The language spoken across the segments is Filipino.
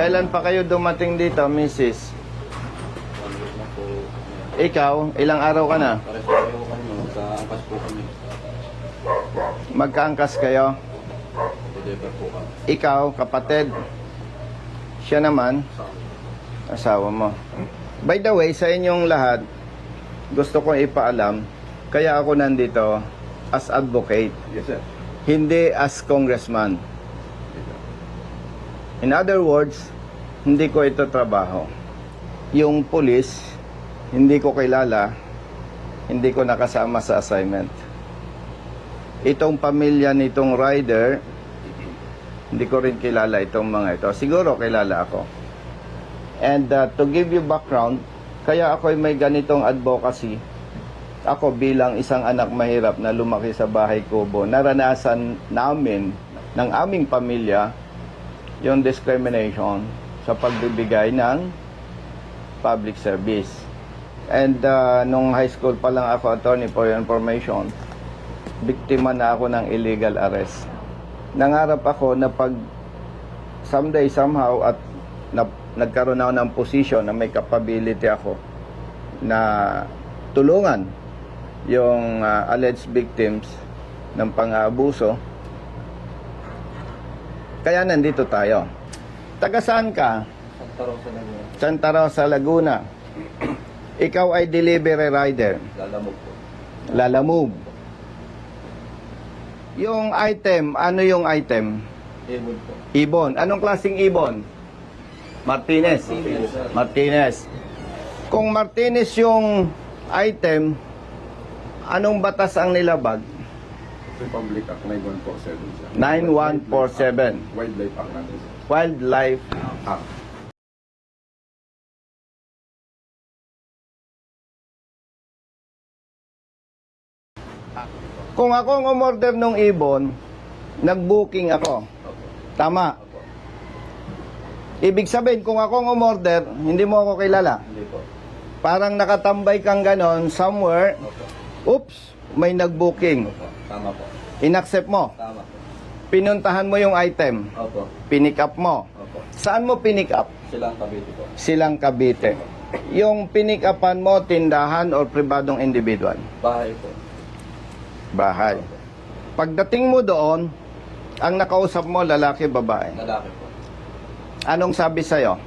Kailan pa kayo dumating dito, Mrs.? 1 week na po. Ikaw, ilang araw ka na? Pares-pareho kami, magkaangkas po kami. Magkaangkas kayo? Deliver po kami. Ikaw, kapatid. Siya naman, asawa mo. By the way, sa inyong lahat, gusto kong ipaalam, kaya ako nandito as advocate, Yes, sir. hindi as congressman. In other words, hindi ko ito trabaho. Yung police, hindi ko kilala, hindi ko nakasama sa assignment. Itong pamilya nitong rider, hindi ko rin kilala itong mga ito. Siguro kilala ako. And to give you background, kaya ako may ganitong advocacy. Ako bilang isang anak mahirap na lumaki sa bahay kubo, naranasan namin ng aming pamilya yung discrimination sa pagbibigay ng public service. And nung high school pa lang ako, attorney for your information, biktima na ako ng illegal arrest. Nangarap ako na pag someday, somehow, at nagkaroon ako ng position na may capability ako na tulungan yung alleged victims ng pang-aabuso. Kaya nandito tayo. Taga saan ka? Santa Rosa na po. Santa Rosa, Laguna. Ikaw ay delivery rider. Lalamog po. Lalamove. Yung item, ano yung item? Ibon po. Ibon. Anong klaseng ibon? Martinez. Martinez. Kung Martinez yung item, anong batas ang nilabag? Republic Act 9147, sir. 9147. Wildlife Act natin, sir. Wildlife Act. Kung ako ang umorder ng ibon, nag-booking ako. Opo. Tama. Opo. Ibig sabihin, kung ako ang umorder, hindi mo ako kilala. Hindi po. Parang nakatambay kang ganon somewhere. Opo. Oops, may nag-booking. Opo. Tama po. Inaccept mo. Tama po. Pinuntahan mo yung item. Opo. Pinick up mo. Opo. Saan mo pinick up? Silang Cavite po. Silang Cavite. Yung pinick upan mo, tindahan or pribadong individual? Bahay po. Bahay. Pagdating mo doon, ang nakausap mo, lalaki, babae. Lalaki po. Anong sabi sa'yo?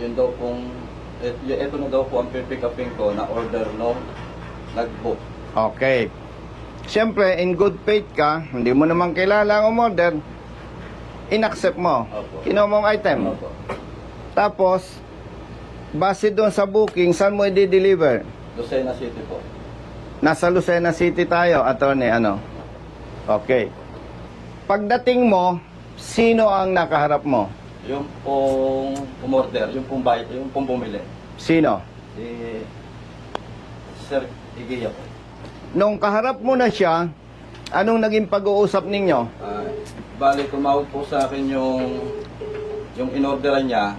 Yun daw pong, ito na daw po ang pipick upin ko na order no nag-book. Okay. Siyempre, in good faith ka, hindi mo naman kilala ang umorder, inaccept mo. Opo. Kinuha mong item. Opo. Tapos, base doon sa booking, saan mo i-deliver? Lucena City po. Nasa Lucena City tayo, attorney, ano? Okay. Pagdating mo, sino ang nakaharap mo? Yung pong umorder, yung pong bayad, yung pong bumili. Sino? Si Sir Igiya po. Nung kaharap mo na siya, anong naging pag-uusap ninyo? Bali, tumawag po sa akin yung inorderan niya.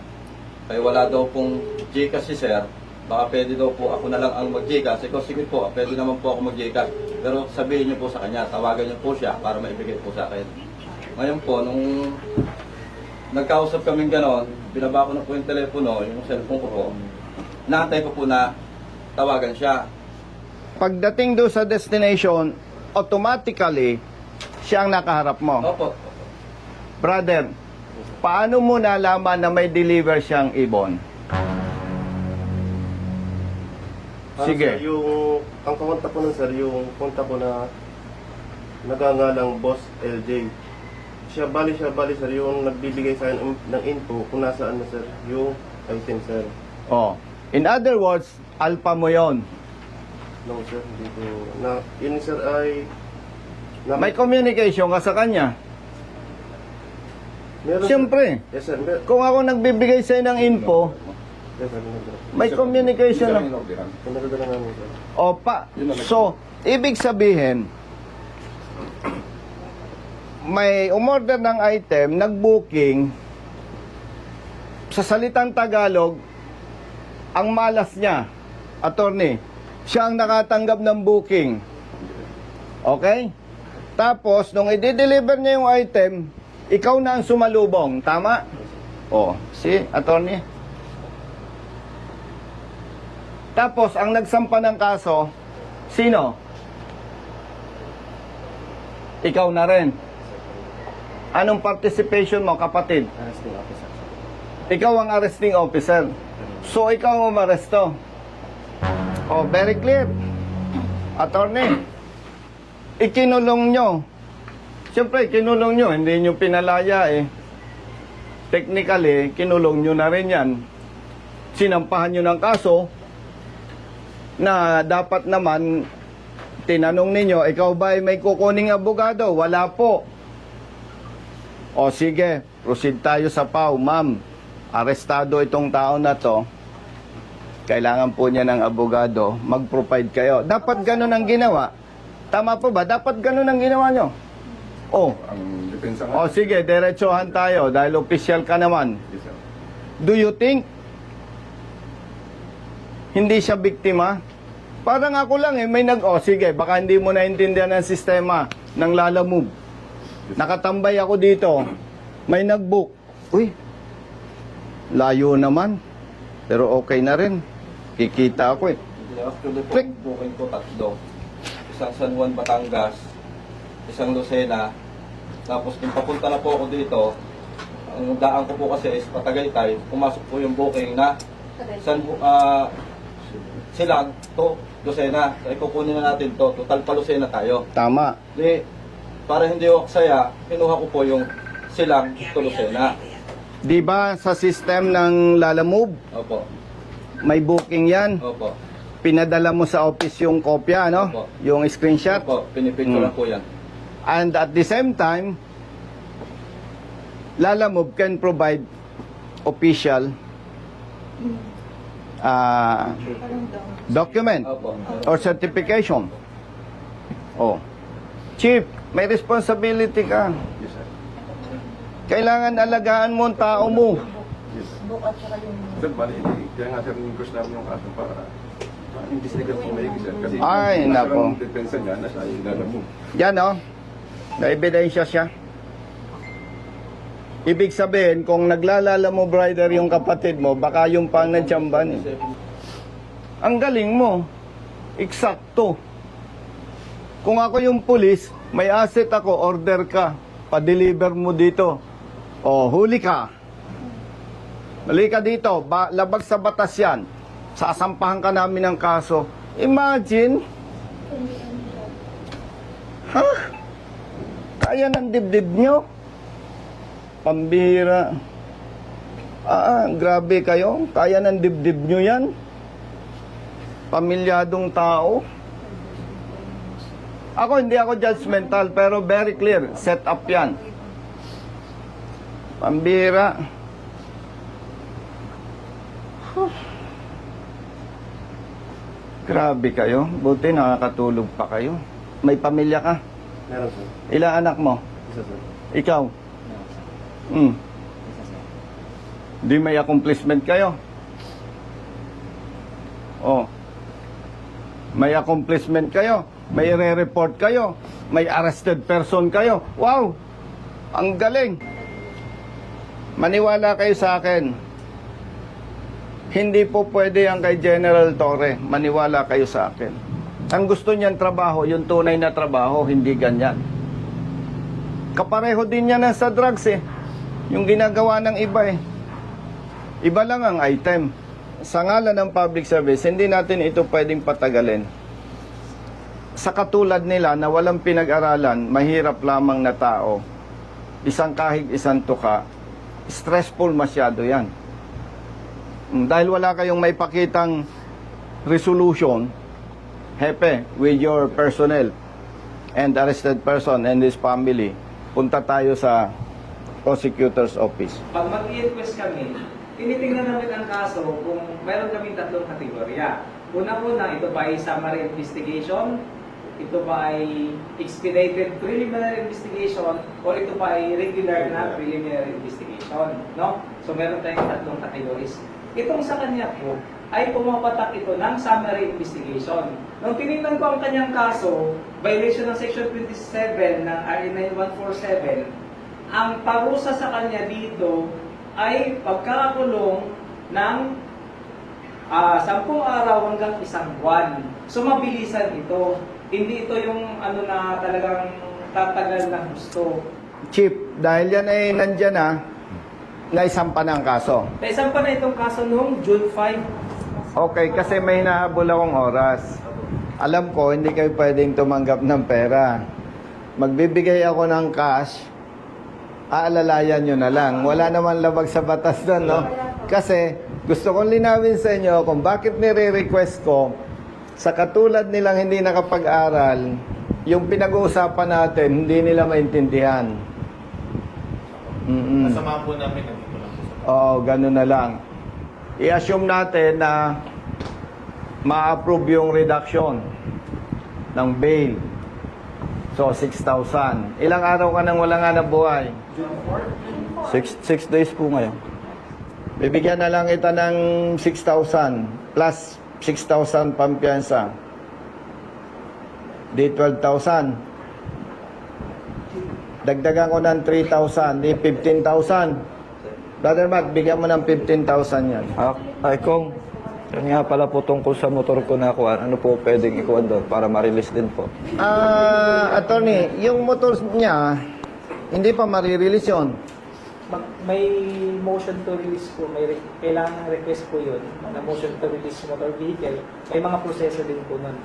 Kaya wala daw pong Gcash si Sir. Baka pwede daw po ako na lang ang mag-Gcash. Ikaw, sige po, pwede naman po ako mag-Gcash. Pero sabihin niyo po sa kanya, tawagan niyo po siya para maibigay po sa akin. Ngayon po, nung nagkausap kaming ganon, binaba ko na po yung telepono, yung cellphone ko po. Naantay ko po na tawagan siya. Pagdating doon sa destination, automatically, siya ang nakaharap mo. Opo. Brother, paano mo nalaman na may deliver siyang ibon? Sige. Sir, ang kakontak ko nun, sir, yung kontak ko na nagangalang Boss LJ. Siya, bali, sir, yung nagbibigay sa akin ng info kung nasaan na, sir, yung item, sir. Oh. In other words, alpha mo yon. No, sir, hindi ko, yun, sir, ay, May communication ka sa kanya. meron, sir. Siyempre, Yes, sir, kung ako nagbibigay sa'yo ng info, yes, sir, meron. may communication na. Pinagdala namin, sir. Opa. So, ibig sabihin, may umorder ng item, nag-booking, sa salitang Tagalog, ang malas niya, attorney, siya ang nakatanggap ng booking. Okay? Tapos, nung i-deliver niya yung item, ikaw na ang sumalubong. Tama? Oh, si attorney. Tapos, ang nagsampa ng kaso, sino? Ikaw na rin. Anong participation mo, kapatid? Arresting officer, sir. Ikaw ang arresting officer. So, ikaw ang umaresto. Oh, very clear. Attorney, ikinulong nyo. Siyempre, kinulong nyo. Hindi nyo pinalaya eh. Technically, kinulong nyo na rin yan. Sinampahan nyo ng kaso na dapat naman tinanong ninyo, ikaw ba ay may kukuning abogado? Wala po. O sige, proceed tayo sa PAW. Ma'am, arestado itong tao na to. Kailangan po niya ng abogado. Mag-provide kayo. Dapat ganun ang ginawa. Tama po ba? Dapat ganun ang ginawa nyo. Oh. Ang depensa O nga. sige, diretsohan tayo dahil official ka naman. Yes, sir. Do you think hindi siya biktima? Parang ako lang eh, may sige, baka hindi mo naintindihan ang sistema ng Lalamove. Nakatambay ako dito, may nag-book. Uy, layo naman. Pero okay na rin. Kikita ako eh. Hindi, actually po, Click. booking ko tatlo. Isang San Juan, Batangas, isang Lucena, tapos kung papunta na po ako dito, ang daan ko po kasi is Patagaytay, pumasok po yung booking na Silang to Lucena. Kaya kukunin na natin to, total pa Lucena tayo. Tama. Di, para hindi ako saya, kinuha ko po yung Silang to Lucena. Di ba sa system ng Lalamove, Opo, may booking yan? opo, Pinadala mo sa office yung kopya, no? Opo. Yung screenshot. opo, pinipicture po yan. And at the same time, Lalamove can provide official document Opo, or certification. Oh. Chief, may responsibility ka. Yes, sir. Kailangan alagaan mo ang tao mo. Yes. Sir, bali, kaya nga sir, request namin yung kaso para investigat po maigi, sir. Kasi Ay, nako. ang depensa niya, nasa Lalamove. Yan, oh. Na-ebidensya siya. Ibig sabihin, kung naglalala mo, brother, yung kapatid mo, baka yung pang nadyamban eh. Ang galing mo. Eksakto. Kung ako yung pulis, may asset ako, order ka. Pa-deliver mo dito. O, huli ka. Mali ka dito. Labag sa batas yan. Sasampahan ka namin ng kaso. Imagine. Ha? Kaya ng dibdib nyo? Pambihira. Grabe kayo. Kaya ng dibdib nyo yan? Pamilyadong tao. Ako, hindi ako judgmental, pero very clear. Set up yan. Pambihira. Grabe kayo. Buti nakakatulog pa kayo. May pamilya ka. Meron, sir. Ilang anak mo? Isa, sir. Ikaw? Di may accomplishment kayo? Oh. May accomplishment kayo? May re-report kayo? May arrested person kayo? Wow! Ang galing! Maniwala kayo sa akin. Hindi po pwede ang kay General Torre. Maniwala kayo sa akin. Ang gusto niyan trabaho, yung tunay na trabaho, hindi ganyan. Kapareho din yan sa drugs eh. Yung ginagawa ng iba eh. Iba lang ang item. Sa ngalan ng public service, hindi natin ito pwedeng patagalin. Sa katulad nila na walang pinag-aralan, mahirap lamang na tao, isang kahig, isang tuka, stressful masyado yan. Dahil wala kayong may pakitang resolution, hepe, with your personnel and arrested person and his family, punta tayo sa prosecutor's office. Pag mag-i-request kami, tinitingnan namin ang kaso kung meron kami tatlong kategorya. Una-una, ito ba ay summary investigation? Ito ba ay expedited preliminary investigation? O ito ba ay regular na preliminary investigation? No? So meron tayong tatlong categories. Itong sa kanya po, ay pumapatak ito ng summary investigation. Nung tinignan ko ang kanyang kaso, violation ng Section 27 ng RA 9147, ang parusa sa kanya dito ay pagkakakulong ng 10 araw hanggang 1 buwan. So mabilisan ito. Hindi ito yung ano na talagang tatagal ng gusto. Chief, dahil yan ay nandyan na, naisampa na ang kaso. Naisampa na itong kaso noong June 5. Okay, kasi may nahabol akong oras. Alam ko, hindi kayo pwedeng tumanggap ng pera. Magbibigay ako ng cash, aalalayan nyo na lang. Wala naman labag sa batas doon, no? Kasi gusto kong linawin sa inyo kung bakit nire-request ko sa katulad nilang hindi nakapag-aral, yung pinag-uusapan natin, hindi nila maintindihan. Masama po namin nandito lang po sa Oo, ganun na lang. I-assume natin na ma-approve yung reduction ng bail. So, 6,000. Ilang araw ka nang wala nga nabuhay? 6 days po ngayon. Bibigyan na lang kita ng 6,000 plus 6,000 pampiyansa. Di 12,000. Dagdagan ko ng 3,000. Di 15,000. Brother Matt, bigyan mo ng 15,000 yan. Ay, Kong, yun nga pala po tungkol sa motor ko na kuha. Ano po pwedeng ikuha doon para ma-release din po? Attorney, yung motor niya, hindi pa marirelease yun. May motion to release po, kailangan request po yun na motion to release motor vehicle. May mga proseso din po nun.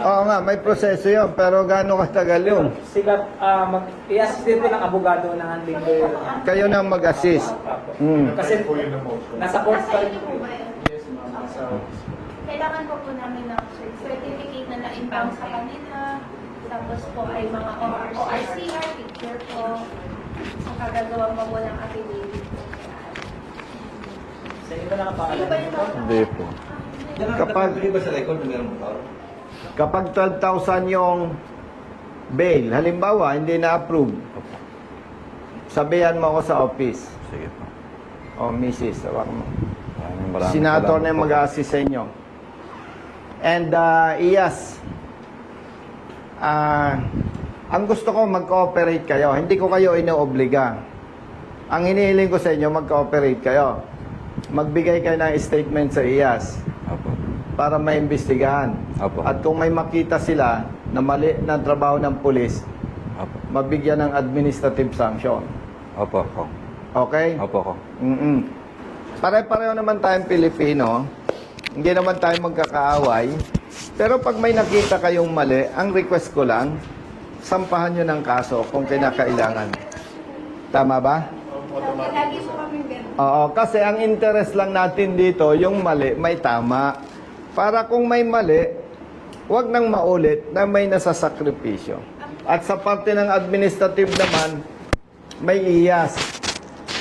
Oo nga, may proseso yun, pero gaano katagal yun? Sila, i-assist din po ng abogado ng handling lawyer. Kayo na mag-assist. Kasi nasa court pa rin po. Kailangan po namin ng certificate na na-impound sa kanila. Tapos po ay mga ORCR, picture po. Ang kagagawa mo po ng affidavit po. Sa iba na pangalan nito. Hindi po. Nakapag-bili ba sa record na meron motor? Kapag 12,000 yung bail, halimbawa, hindi na-approve, sabihan mo ako sa office. Sige po. O, Mrs. Tawag mo. Maraming Senator na salamat yung po. mag-assist sa inyo. And, Iyas, ang gusto ko mag-cooperate kayo. Hindi ko kayo inoobliga. Ang hinihiling ko sa inyo, mag-cooperate kayo. Magbigay kayo ng statement sa Iyas Opo. para maimbestigahan. Opo. At kung may makita sila na mali ng trabaho ng pulis, Opo. mabigyan ng administrative sanction. Opo, Kong. Okay? Opo, Kong. Pare-pareho naman tayong Pilipino. Hindi naman tayo magkakaaway. Pero pag may nakita kayong mali, ang request ko lang, sampahan nyo ng kaso kung kinakailangan. Tama ba? Lagi po kami ganun. Oo, kasi ang interest lang natin dito, yung mali, may tama. Para kung may mali, wag nang maulit na may nasasakripisyo. At sa parte ng administrative naman, may iyas.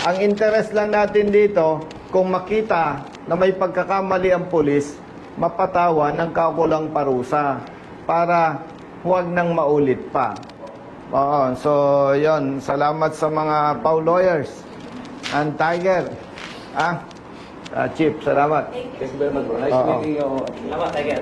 Ang interest lang natin dito, kung makita na may pagkakamali ang pulis, mapatawan ng kakulang parusa para huwag nang maulit pa. Oo, so yon. Salamat sa mga PAW lawyers and Tiger. Chief, salamat. Thank you very much, bro. Nice Oo. meeting you. Salamat, Tiger.